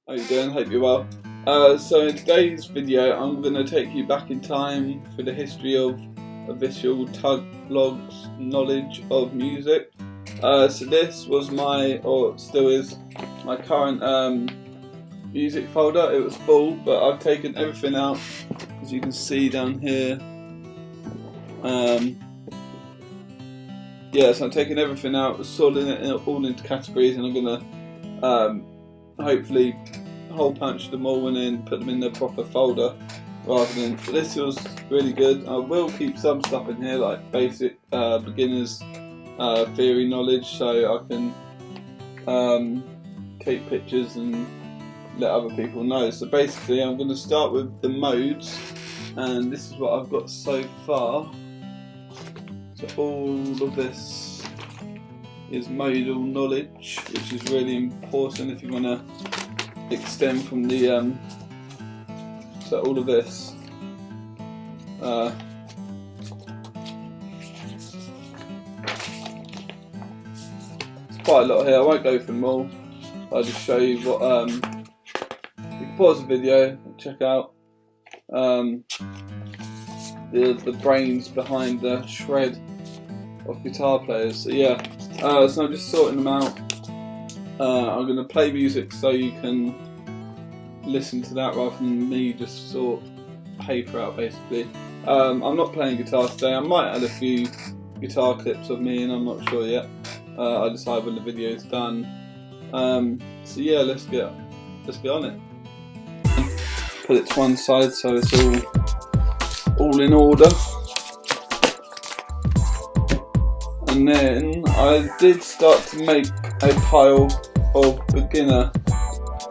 How you doing? Hope you're well. So in today's video I'm going to take you back in time for the history of official Tug vlogs knowledge of music. So this was my, or still is, my current music folder. It was full, but I've taken everything out, as you can see down here. Yeah, so I'm taking everything out, sorting it all into categories, and I'm going to hopefully hole punch them all and then put them in the proper folder rather than. This was really good. I will keep some stuff in here like basic beginners theory knowledge, so I can take pictures and let other people know. So basically I'm going to start with the modes, and this is what I've got so far. So all of this is modal knowledge, which is really important if you want to extend from the so all of this it's quite a lot here. I won't go through them all. I'll just show you what you can pause the video and check out the brains behind the shred of guitar players. So yeah, so I'm just sorting them out. I'm going to play music so you can listen to that rather than me just sort paper out basically. I'm not playing guitar today. I might add a few guitar clips of me, and I'm not sure yet. I'll decide when the video is done. So yeah, let's get on it. Put it to one side so it's all in order. And then I did start to make a pile of beginner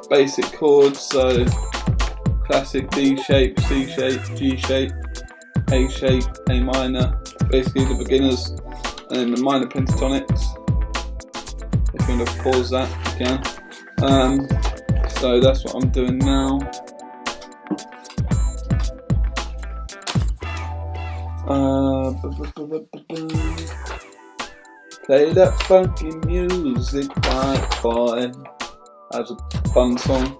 basic chords, so classic D shape, C shape, G shape, A shape, A minor, basically the beginners, and then the minor pentatonics. If you want to pause that, you can. So that's what I'm doing now. Play that funky music, white boy. That's a fun song.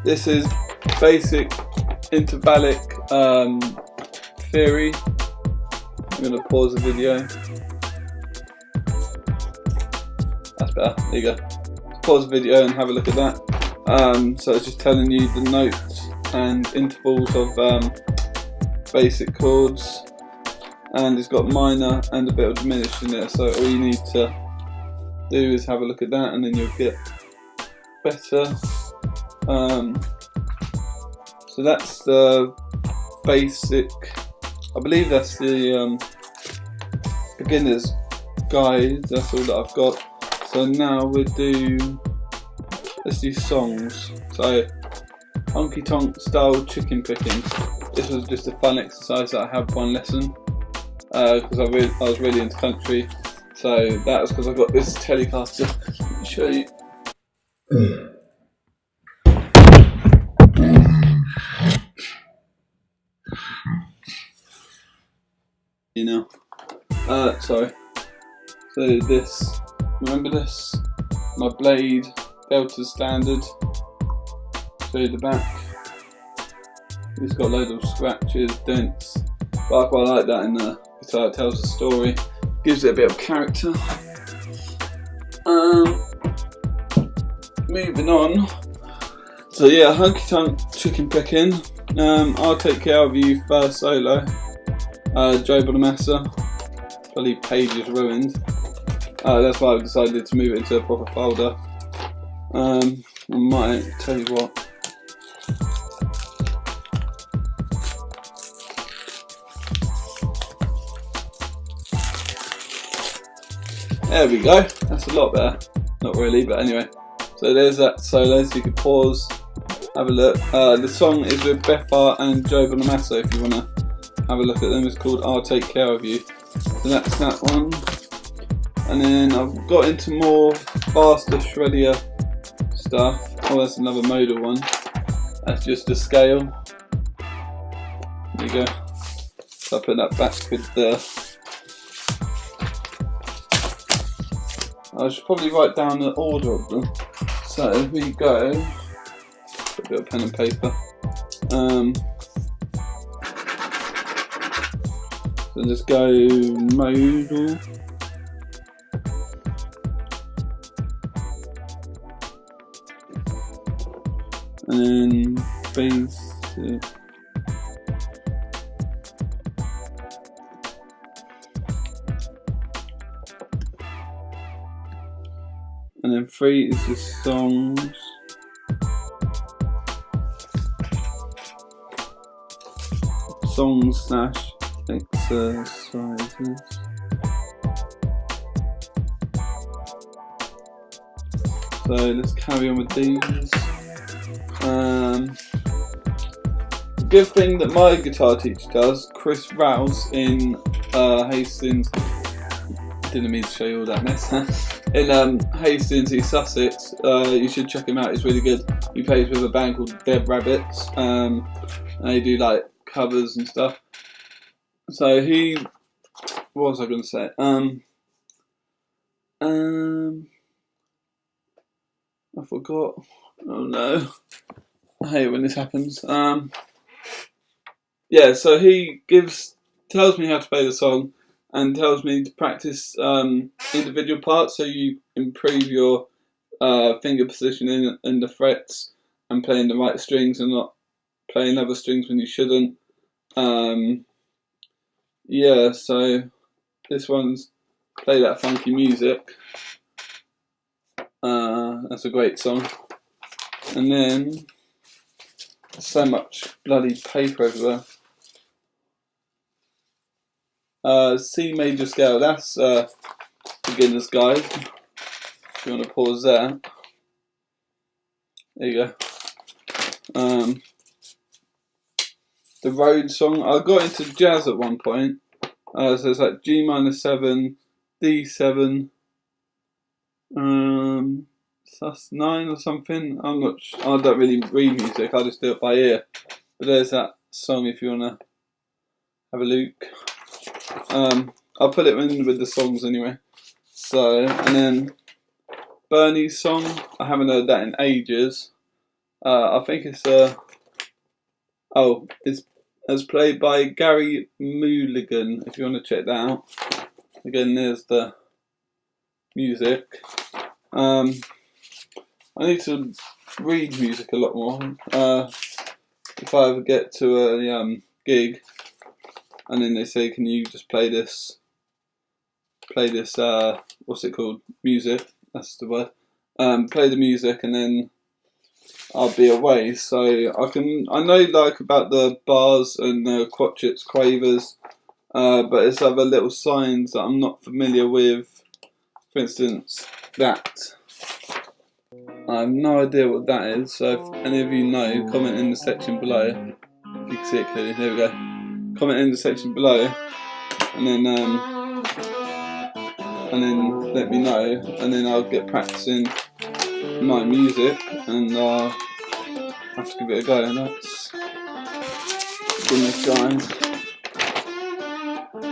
This is basic intervallic theory. I'm going to pause the video. That's better. There you go. Pause the video and have a look at that. So it's just telling you the notes and intervals of basic chords. And it's got minor and a bit of diminished in there, so all you need to do is have a look at that and then you'll get better. So that's the basic, I believe that's the beginner's guide. That's all that I've got. So now let's do songs. So honky tonk style chicken picking. This was just a fun exercise that I had one lesson. Because I was really into country, so that was because I got this Telecaster. Let me show you. You know, sorry. So this, remember this? My blade, Delta standard. Show you the back. It's got loads of scratches, dents, but I quite like that in the guitar. It tells a story, gives it a bit of character. Moving on. So yeah, honky tonk chicken picking. I'll Take Care of You first solo. Joe Bonamassa. Bloody page is ruined. That's why I've decided to move it into a proper folder. I might tell you what. There we go, that's a lot better. Not really, but anyway. So there's that solo, so you can pause, have a look. The song is with Beffa and Joe Bonamassa if you want to have a look at them. It's called I'll Take Care of You. So that's that one. And then I've got into more faster, shreddier stuff. Oh, that's another modal one. That's just a scale. There you go. So I put that back with the I should probably write down the order of them. So if we go, put a bit of pen and paper. So just go modal. And then basic. And then 3 is the songs. Songs / exercises. So let's carry on with these. The good thing that my guitar teacher does, Chris Rouse in Hastings. Didn't mean to show you all that mess. In Hastings, East Sussex, you should check him out. He's really good. He plays with a band called Dead Rabbits, and they do like covers and stuff. So he, what was I going to say? I forgot. Oh no! I hate it when this happens. Yeah, so he tells me how to play the song and tells me to practice individual parts so you improve your finger positioning and the frets and playing the right strings and not playing other strings when you shouldn't. Yeah, so this one's Play That Funky Music. That's a great song. And then so much bloody paper over there. C major scale, that's beginner's guide. If you want to pause there. There you go. The Road song, I got into jazz at one point. So it's like G minor 7, D7, sus9 or something. I'm not sure. I don't really read music, I just do it by ear. But there's that song if you want to have a look. I'll put it in with the songs anyway. So, and then Bernie's song, I haven't heard that in ages. I think it's it's played by Gary Mulligan, if you want to check that out. Again, there's the music. I need to read music a lot more. If I ever get to a gig and then they say, can you just play this what's it called, music, that's the word, play the music, and then I'll be away. So I know like about the bars and the crotchets, quavers, but there's other little signs that I'm not familiar with. For instance, that. I have no idea what that is, so if any of you know, comment in the section below. If you can see it clearly, there we go. Comment in the section below, and then let me know, and then I'll get practicing my music, and I'll have to give it a go. And that's goodness, guys.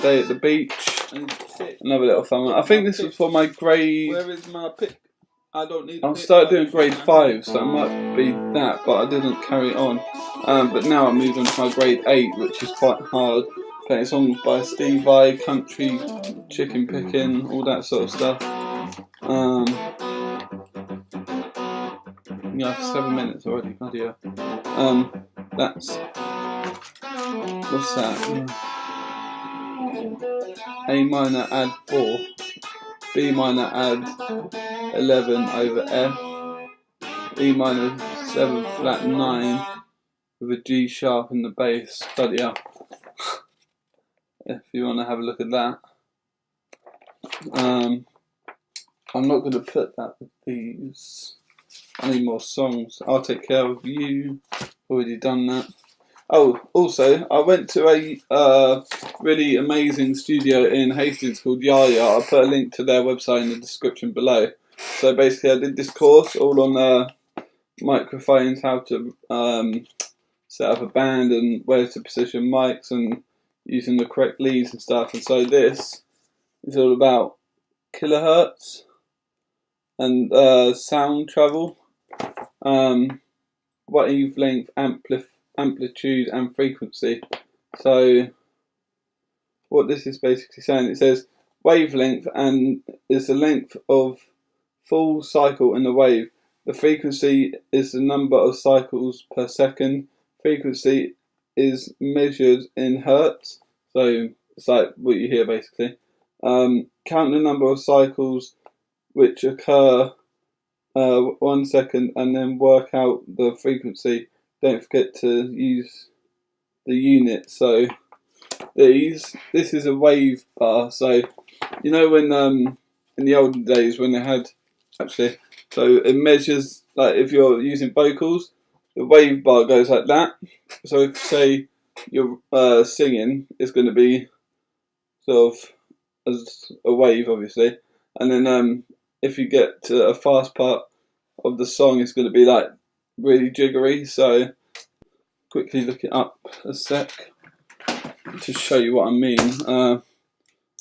Day at the beach. Another little fun one. I think this was for my grade. Where is my pick? I don't need. I started doing grade 5, so it might be that, but I didn't carry it on. But now I'm moving to my grade 8, which is quite hard. Playing songs by Steve Vai, country, chicken picking, all that sort of stuff. Yeah, 7 minutes already. Bloody hell. That's what's that? A minor add 4, B minor add 11 over F, E minor 7 flat 9 with a G sharp in the bass. Bloody hell. If you want to have a look at that. I'm not going to put that with these. I need more songs. I'll Take Care of You. Already done that. Oh, also, I went to a really amazing studio in Hastings called Yaya. I'll put a link to their website in the description below. So basically I did this course all on microphones, how to set up a band and where to position mics and using the correct leads and stuff. And so this is all about kilohertz. and sound travel, wavelength, amplitude, and frequency. So what this is basically saying, it says wavelength and is the length of full cycle in the wave. The frequency is the number of cycles per second. Frequency is measured in hertz, so it's like what you hear basically. Count the number of cycles which occur 1 second, and then work out the frequency. Don't forget to use the unit. So this is a wave bar. So you know when in the olden days when they had actually, so it measures, like if you're using vocals, the wave bar goes like that. So if say you're singing, it's going to be sort of as a wave, obviously, and then if you get to a fast part of the song, it's going to be like really jiggery. So quickly look it up a sec to show you what I mean.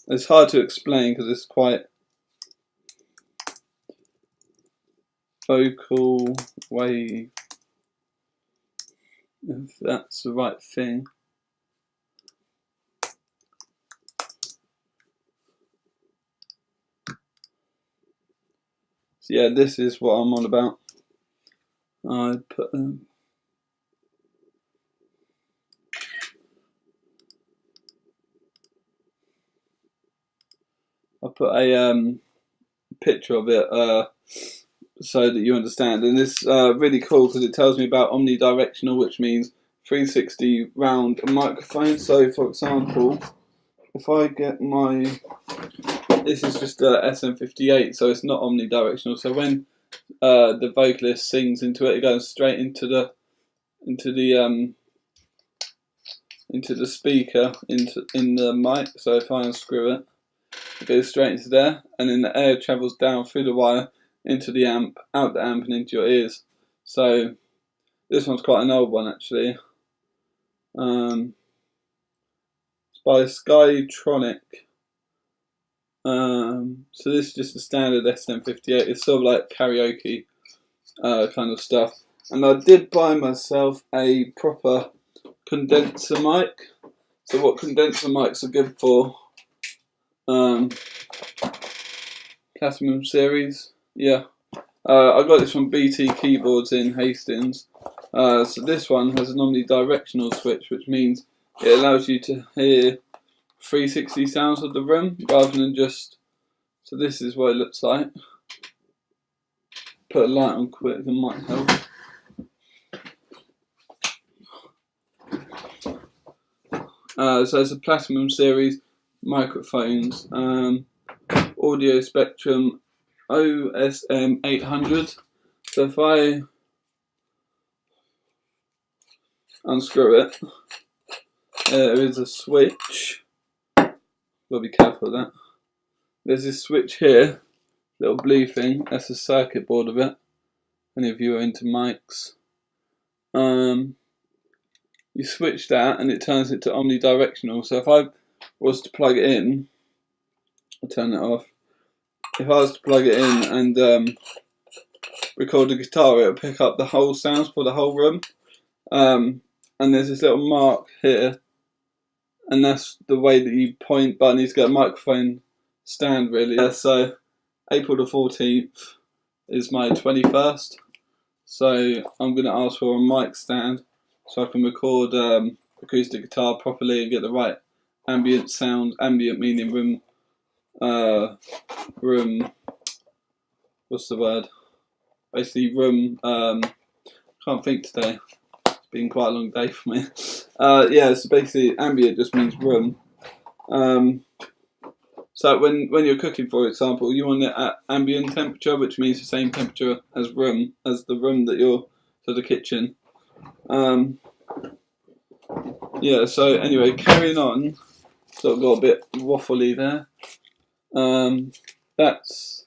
It's hard to explain because it's quite vocal wave, if that's the right thing. So yeah, this is what I'm on about. I put a picture of it so that you understand, and it's really cool because it tells me about omnidirectional, which means 360 round microphone. So for example, if I get my, this is just a SM58, so it's not omnidirectional. So when the vocalist sings into it, it goes straight into the speaker, in the mic. So if I unscrew it, it goes straight into there, and then the air travels down through the wire into the amp, out the amp, and into your ears. So this one's quite an old one actually. It's by Skytronic. So this is just a standard SM58. It's sort of like karaoke kind of stuff. And I did buy myself a proper condenser mic. So what condenser mics are good for? Platinum series. Yeah. I got this from BT Keyboards in Hastings. So this one has an omnidirectional switch, which means it allows you to hear 360 sounds of the room rather than just. So this is what it looks like. Put a light on quick, that might help. So it's a Platinum series microphones, audio spectrum OSM 800. So if I unscrew it, there is a switch. Gotta be careful of that. There's this switch here, little blue thing. That's the circuit board of it. Any of you are into mics. You switch that and it turns it to omnidirectional. So if I was to plug it in, I'll turn it off. If I was to plug it in and record the guitar, it'll pick up the whole sounds for the whole room. And there's this little mark here, and that's the way that you point. But it needs to get a microphone stand really. Yeah, so April the 14th is my 21st. So I'm going to ask for a mic stand so I can record acoustic guitar properly and get the right ambient sound. Ambient meaning room. What's the word? Basically room. Can't think today. It's been quite a long day for me. Yeah, so basically ambient just means room. So when you're cooking, for example, you want it at ambient temperature, which means the same temperature as the room that you're, so the kitchen. Yeah, so anyway, carrying on. Sort of got a bit waffly there. That's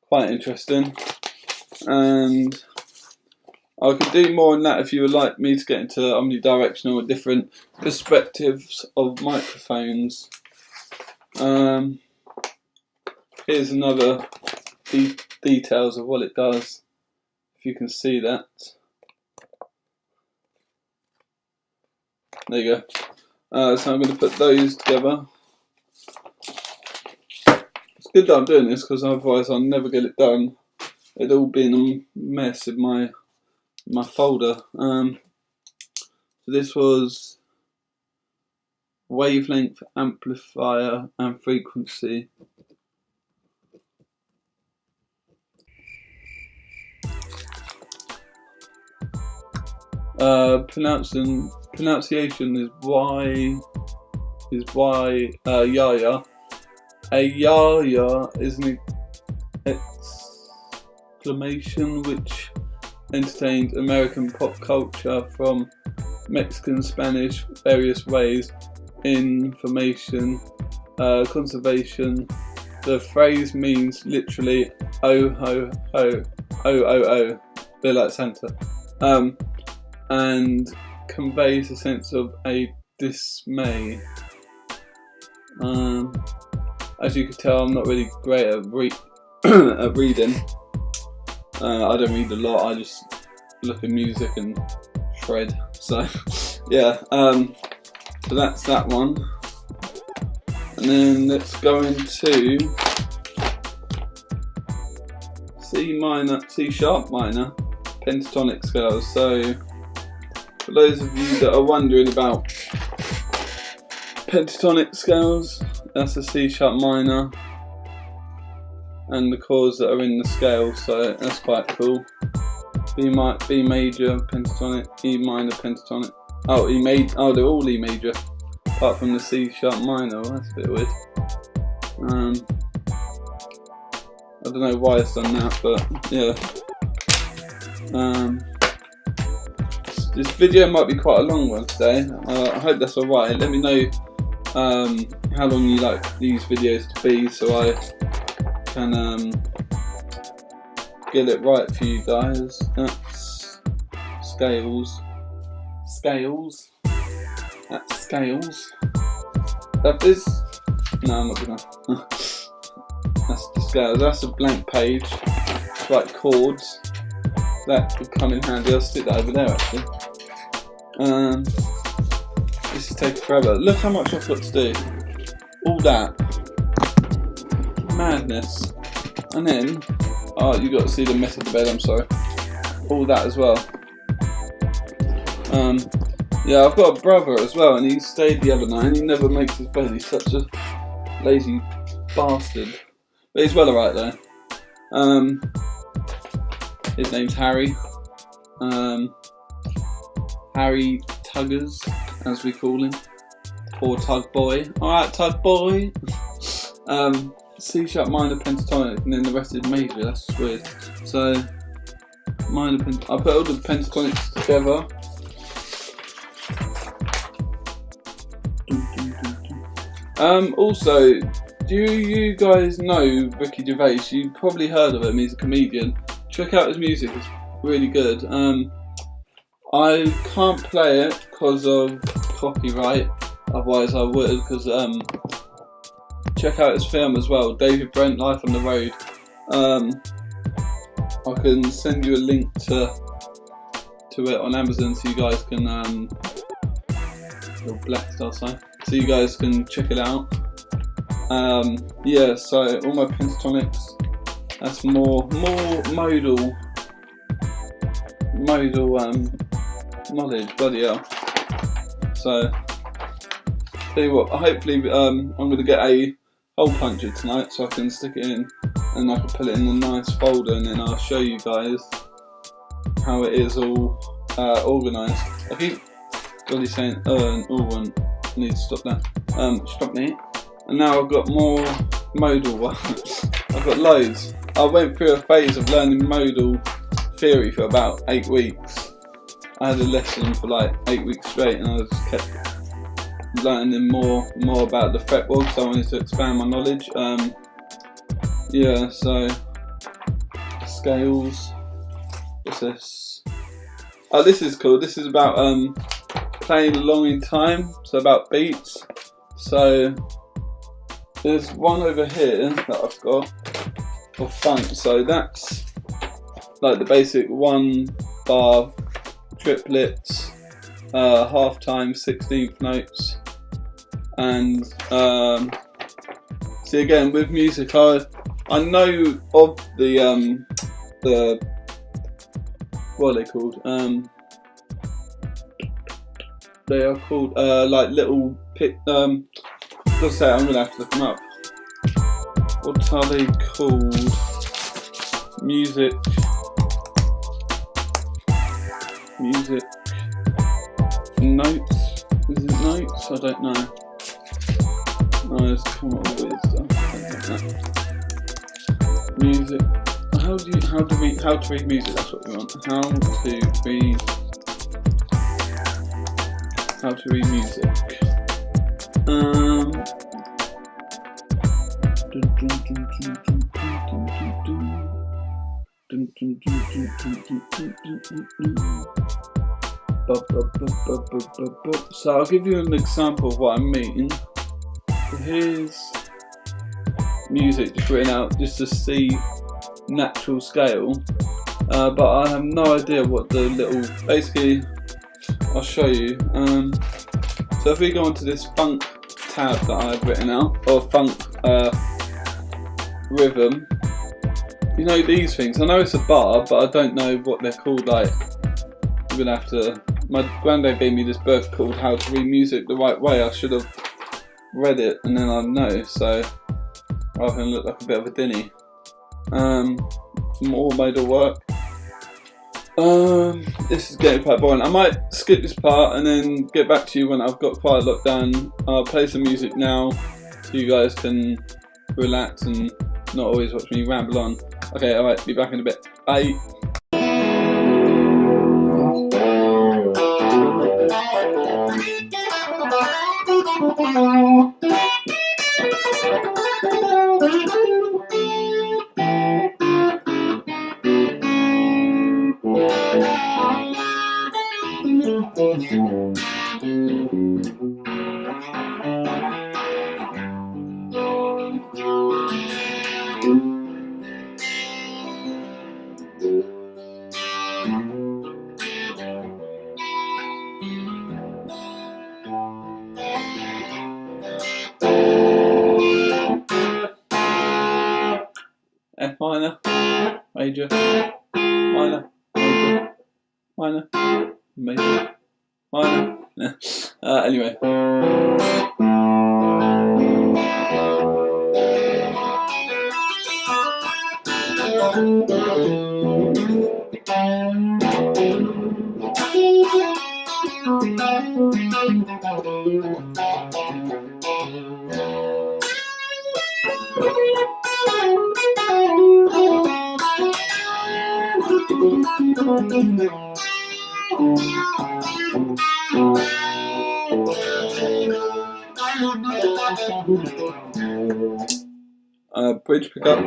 quite interesting. And I could do more on that if you would like me to get into omnidirectional or different perspectives of microphones. Here's another details of what it does, if you can see that. There you go. So I'm going to put those together. It's good that I'm doing this because otherwise I'll never get it done. It'd all been a mess in my folder. So this was wavelength, amplifier and frequency. Pronunciation is yaya. A yaya is an exclamation which entertained American pop culture from Mexican, Spanish, various ways, information, conservation. The phrase means literally oh ho ho, oh oh oh, bit like Santa, and conveys a sense of a dismay. As you can tell, I'm not really great at reading. I don't read a lot, I just look at music and shred. So yeah, so that's that one. And then let's go into C minor, C sharp minor pentatonic scales. So for those of you that are wondering about pentatonic scales, that's the C sharp minor and the chords that are in the scale, so that's quite cool. B major pentatonic, E minor pentatonic. Oh, they're all E major, apart from the C sharp minor. Well, that's a bit weird. I don't know why it's done that, but yeah. This video might be quite a long one today. I hope that's alright. Let me know how long you like these videos to be, so I can get it right for you guys. That's scales. That's scales. That is. No, I'm not gonna. That's the scales. That's a blank page. Like chords. That could come in handy. I'll stick that over there actually. This is taking forever. Look how much I've got to do. All that. Madness. And then, oh, you got to see the mess of the bed, I'm sorry. All that as well. Yeah, I've got a brother as well, and he stayed the other night and he never makes his bed. He's such a lazy bastard. But he's well alright though. His name's Harry. Harry Tuggers, as we call him. Or Tug Boy. Alright, Tug Boy. C sharp minor pentatonic, and then the rest is major. That's just weird. So, minor pentatonic. I put all the pentatonics together. Also, do you guys know Ricky Gervais? You've probably heard of him. He's a comedian. Check out his music. It's really good. I can't play it because of copyright. Otherwise, I would. Because check out his film as well, David Brent, Life on the Road. I can send you a link to it on Amazon so you guys can little black star sign, so you guys can check it out. Yeah, so all my pentatonics, that's more modal knowledge, bloody hell. So tell you what, hopefully I'm going to get a hole puncher tonight so I can stick it in and I can put it in a nice folder, and then I'll show you guys how it is all organised. I keep bloody saying and one. I need to stop that. Stop me. And now I've got more modal ones. I've got loads. I went through a phase of learning modal theory for about 8 weeks. I had a lesson for like 8 weeks straight, and I just kept learning more about the fretboard because I wanted to expand my knowledge. Yeah, so scales. What's this? Oh, this is cool. This is about playing along in time, so about beats. So there's one over here that I've got. of funk. So that's like the basic 1 bar triplets, half time 16th notes, and see, again with music, I know of the what are they called? They are called like little pick. Let's say I'm gonna have to look them up. What are they called? Music notes. Is it notes? I don't know. No, it's come up with weird stuff. Music. How to read music? That's what we want. How to read music. So I'll give you an example of what I mean. So here's music just written out just to see natural scale, but I have no idea what the little, basically I'll show you. So if we go onto this funk tab that I've written out, or funk rhythm, you know these things, I know it's a bar but I don't know what they're called. Like, I'm gonna have to, my granddad gave me this book called How to Read Music the Right Way. I should have read it and then I'd know, so rather than look like a bit of a dinny. Some automated work. This is getting quite boring. I might skip this part and then get back to you when I've got quite a lot done. I'll play some music now so you guys can relax and not always watch me ramble on. Okay, alright, be back in a bit. Bye. F minor, major, minor, major, minor, major, minor. Anyway. Bridge pickup.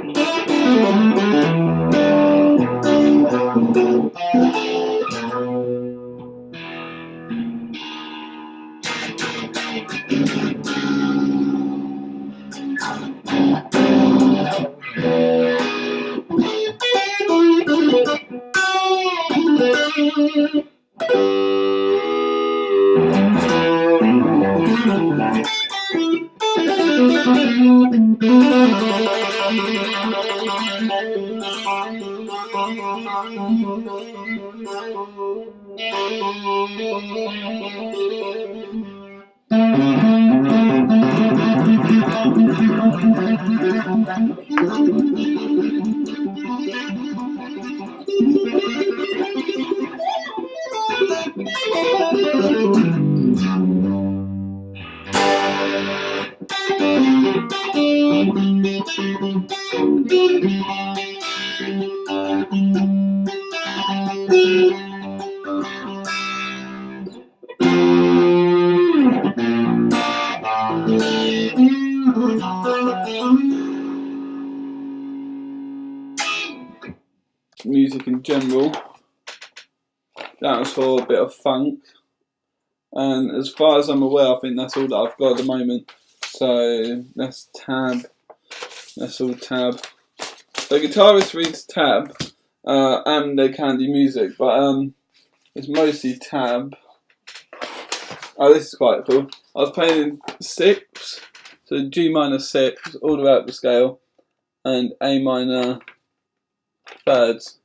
Music in general. That was for a bit of funk, and as far as I'm aware, I think that's all that I've got at the moment. So let's tab. Let's all tab. The guitarist reads tab, and they can do music, but it's mostly tab. Oh, this is quite cool. I was playing 6, so G minor 6, all the way up the scale, and A minor thirds.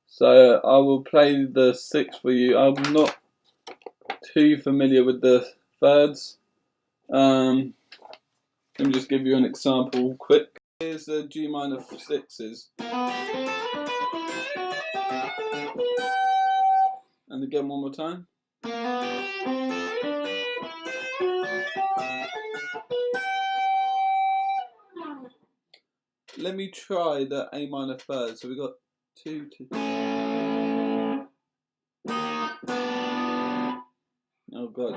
So I will play the 6 for you. I'm not too familiar with the thirds. Let me just give you an example quick. Here's the G minor 6s. And again one more time. Let me try the A minor third. So we got 2, 2. Oh god.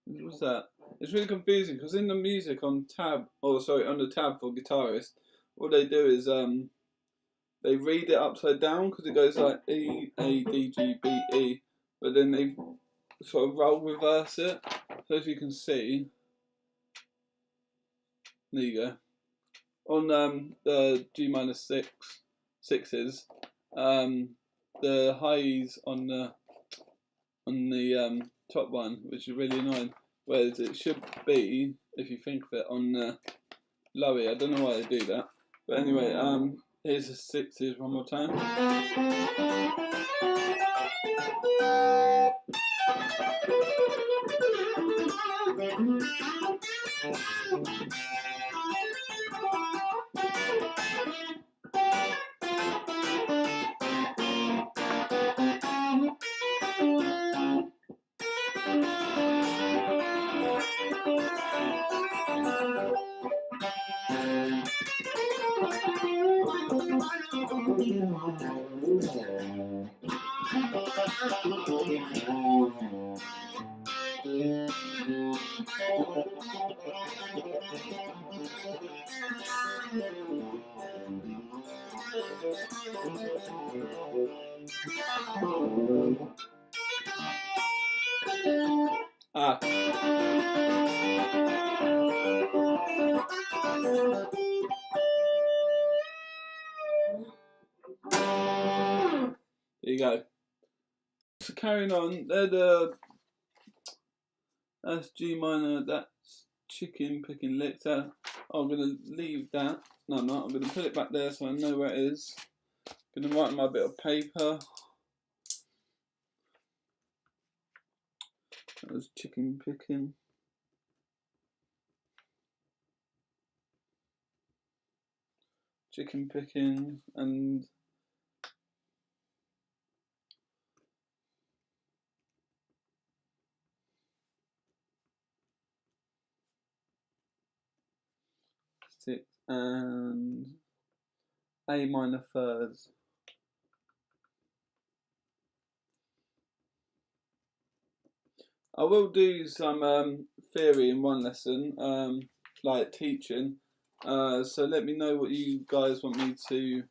What was that? It's really confusing because in the music on tab, on the tab for guitarist, what they do is they read it upside down because it goes like E, A, D, G, B, E, but then they sort of roll reverse it. So as you can see, there you go. On the G minor 6s, the highs on the top one, which is really annoying. Whereas it should be, if you think of it, on the lowy. I don't know why they do that, but anyway, here's the 6s one more time. Ah. There you go. So carrying on, that's G minor, that's chicken picking licks there. I'm going to leave that. No, I'm not. I'm going to put it back there so I know where it is. I'm going to write on my bit of paper. That was chicken picking. Chicken picking and six and A minor thirds. I will do some theory in one lesson, like teaching. So let me know what you guys want me to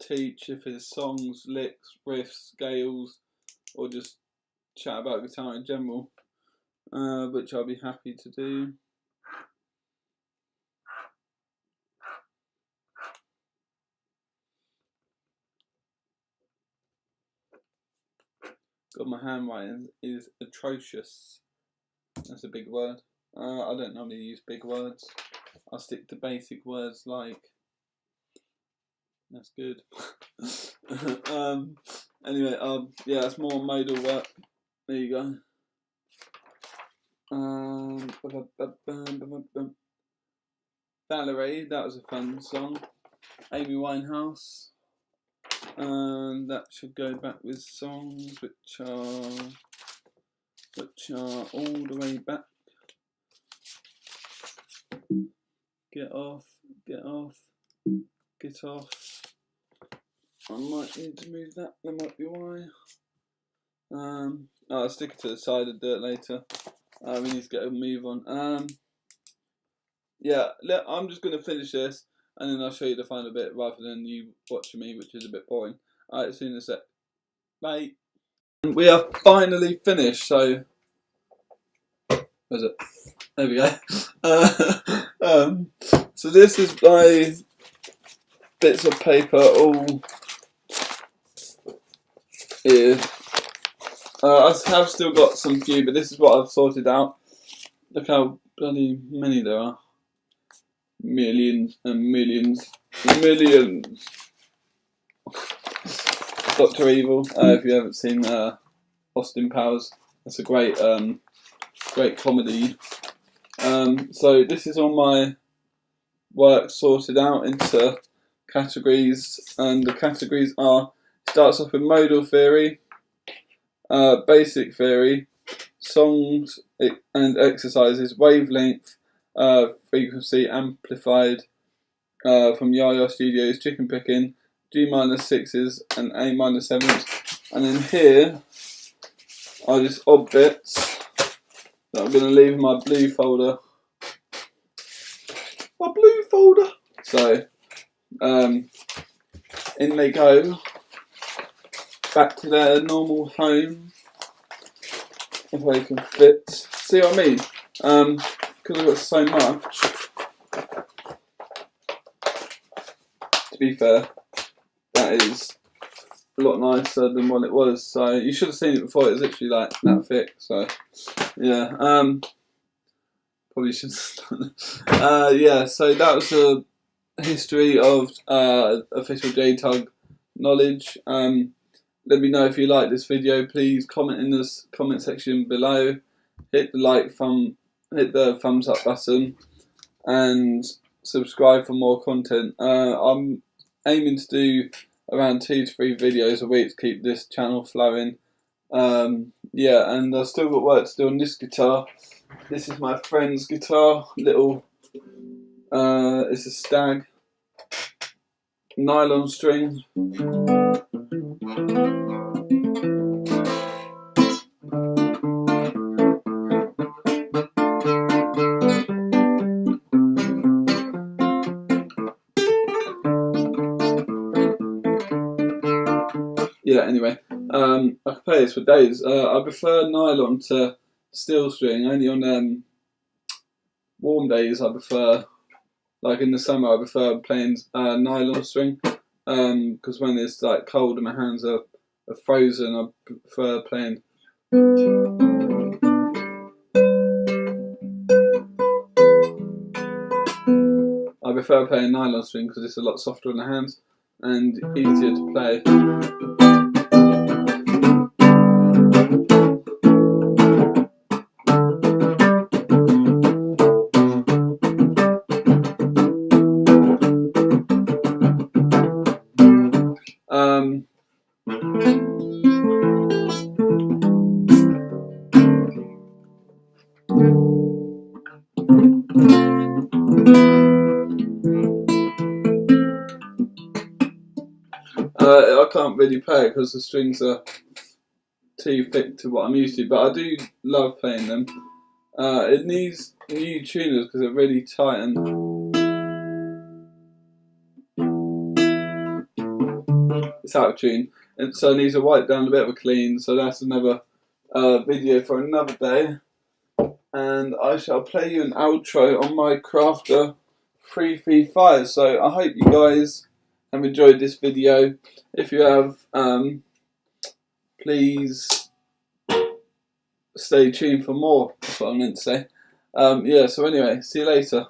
teach, if it's songs, licks, riffs, scales, or just chat about guitar in general, which I'll be happy to do. God, my handwriting is atrocious. That's a big word. I don't normally use big words. I'll stick to basic words like that's good. Anyway, yeah, it's more modal work. There you go. Valerie, that was a fun song. Amy Winehouse. And that should go back with songs which are all the way back. Get off, get off, get off. I might need to move that, that might be why. I'll stick it to the side and do it later. We need to get a move on. Yeah, I'm just going to finish this and then I'll show you the final bit rather than you watching me, which is a bit boring. Alright, see you in a sec. Bye. We are finally finished, so... Where's it? There we go. So this is my bits of paper all here. I have still got some few, but this is what I've sorted out. Look how bloody many there are. Millions and millions and millions. Dr. Evil, if you haven't seen Austin Powers, that's a great great comedy. So this is all my work sorted out into categories, and the categories are, starts off with modal theory, basic theory, songs and exercises, wavelength, frequency, amplified, from Yaya Studios, chicken picking, G minor sixes and A minor sevens, and in here are just odd bits that I'm going to leave in my blue folder. My blue folder. So, in they go, back to their normal home, if they can fit. See what I mean? Because I've got so much. To be fair, that is a lot nicer than what it was. So you should have seen it before. It was literally like that thick. So yeah, probably should have done. Yeah, so that was a history of official J-Tug knowledge. Let me know if you like this video. Please comment in the comment section below. Hit the thumbs up button, and subscribe for more content. I'm aiming to do around 2 to 3 videos a week to keep this channel flowing. Yeah, and I've still got work to do on this guitar. This is my friend's guitar, little, it's a Stag, nylon string. Yeah, anyway, I could play this for days. I prefer nylon to steel string. Only on warm days I prefer, like in the summer, I prefer playing nylon string. Because when it's like cold and my hands are frozen, I prefer playing. I prefer playing nylon string because it's a lot softer on the hands and easier to play. I can't really play it because the strings are too thick to what I'm used to, but I do love playing them. It needs new tuners because they're really tight and it's out of tune, and so it needs to wipe down a bit of a clean. So that's another video for another day, and I shall play you an outro on my Crafter 335. So I hope you guys have enjoyed this video. If you have, please stay tuned for more. That's what I meant to say. Yeah, so anyway, see you later.